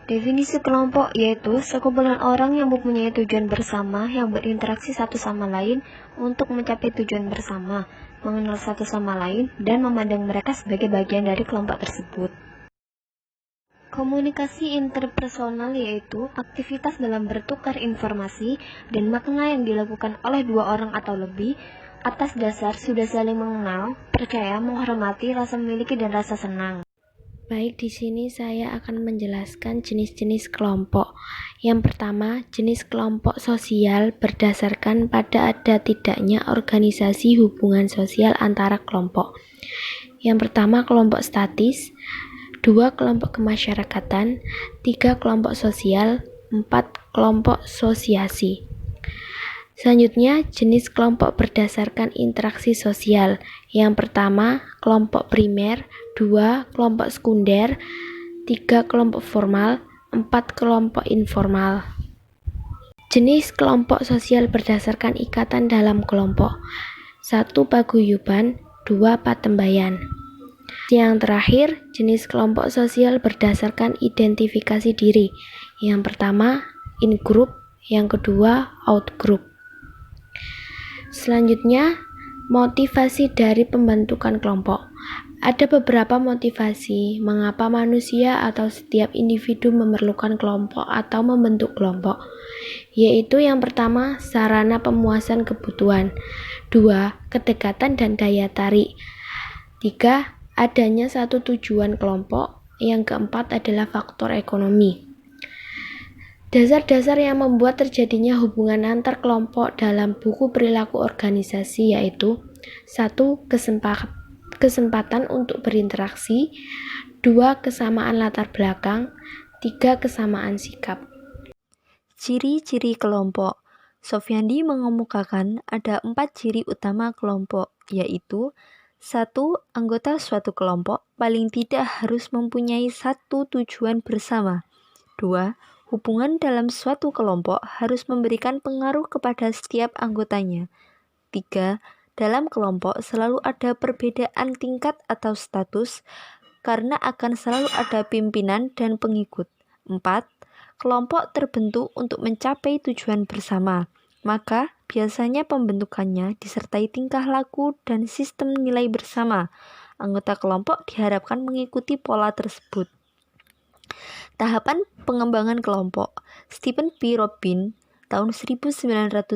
Definisi kelompok yaitu sekumpulan orang yang mempunyai tujuan bersama yang berinteraksi satu sama lain untuk mencapai tujuan bersama, mengenal satu sama lain, dan memandang mereka sebagai bagian dari kelompok tersebut. Komunikasi interpersonal yaitu aktivitas dalam bertukar informasi dan makna yang dilakukan oleh dua orang atau lebih atas dasar sudah saling mengenal, percaya, menghormati, rasa memiliki, dan rasa senang. Baik, di sini saya akan menjelaskan jenis-jenis kelompok. Yang pertama, jenis kelompok sosial berdasarkan pada ada tidaknya organisasi hubungan sosial antara kelompok. Yang pertama, kelompok statis, 2 kelompok kemasyarakatan, 3 kelompok sosial, 4 kelompok sosiasi. Selanjutnya, jenis kelompok berdasarkan interaksi sosial. Yang pertama, kelompok primer, 2 kelompok sekunder, 3 kelompok formal, 4 kelompok informal. Jenis kelompok sosial berdasarkan ikatan dalam kelompok. 1 paguyuban, 2 patembayan. Yang terakhir, jenis kelompok sosial berdasarkan identifikasi diri. Yang pertama, in-group, yang kedua, out-group. Selanjutnya, motivasi dari pembentukan kelompok. Ada beberapa motivasi mengapa manusia atau setiap individu memerlukan kelompok atau membentuk kelompok, yaitu yang pertama, sarana pemuasan kebutuhan, 2 kedekatan dan daya tarik, 3 adanya satu tujuan kelompok, yang keempat adalah faktor ekonomi. Dasar-dasar yang membuat terjadinya hubungan antar kelompok dalam buku perilaku organisasi yaitu 1 kesempatan untuk berinteraksi, 2 kesamaan latar belakang, 3 kesamaan sikap. Ciri-ciri kelompok. Sofyandi mengemukakan ada 4 ciri utama kelompok, yaitu 1. Anggota suatu kelompok paling tidak harus mempunyai satu tujuan bersama. 2. Hubungan dalam suatu kelompok harus memberikan pengaruh kepada setiap anggotanya. 3. Dalam kelompok selalu ada perbedaan tingkat atau status, karena akan selalu ada pimpinan dan pengikut. 4. Kelompok terbentuk untuk mencapai tujuan bersama, maka biasanya pembentukannya disertai tingkah laku dan sistem nilai bersama. Anggota kelompok diharapkan mengikuti pola tersebut. Tahapan pengembangan kelompok. Stephen P. Robin tahun 1996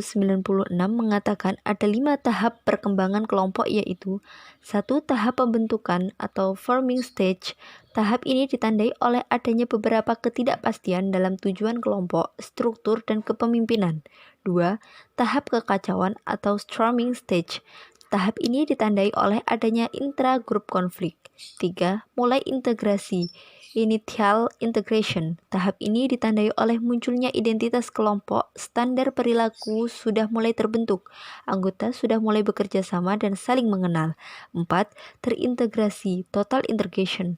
mengatakan ada 5 tahap perkembangan kelompok, yaitu 1. Tahap pembentukan atau forming stage. Tahap ini ditandai oleh adanya beberapa ketidakpastian dalam tujuan kelompok, struktur, dan kepemimpinan. 2. Tahap kekacauan atau storming stage. Tahap ini ditandai oleh adanya intra-group konflik. 3. Mulai integrasi, initial integration. Tahap ini ditandai oleh munculnya identitas kelompok, standar perilaku sudah mulai terbentuk, anggota sudah mulai bekerja sama dan saling mengenal. 4. Terintegrasi, total integration.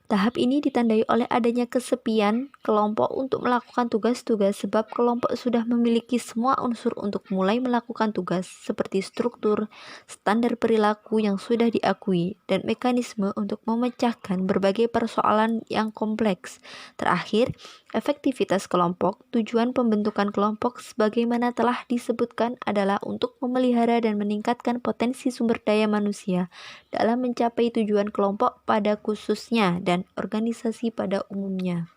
Tahap ini ditandai oleh adanya kesepian kelompok untuk melakukan tugas-tugas sebab kelompok sudah memiliki semua unsur untuk mulai melakukan tugas seperti struktur, standar perilaku yang sudah diakui, dan mekanisme untuk memecahkan berbagai persoalan yang kompleks. Terakhir, efektivitas kelompok. Tujuan pembentukan kelompok sebagaimana telah disebutkan adalah untuk memelihara dan meningkatkan potensi sumber daya manusia dalam mencapai tujuan kelompok pada khususnya dan organisasi pada umumnya.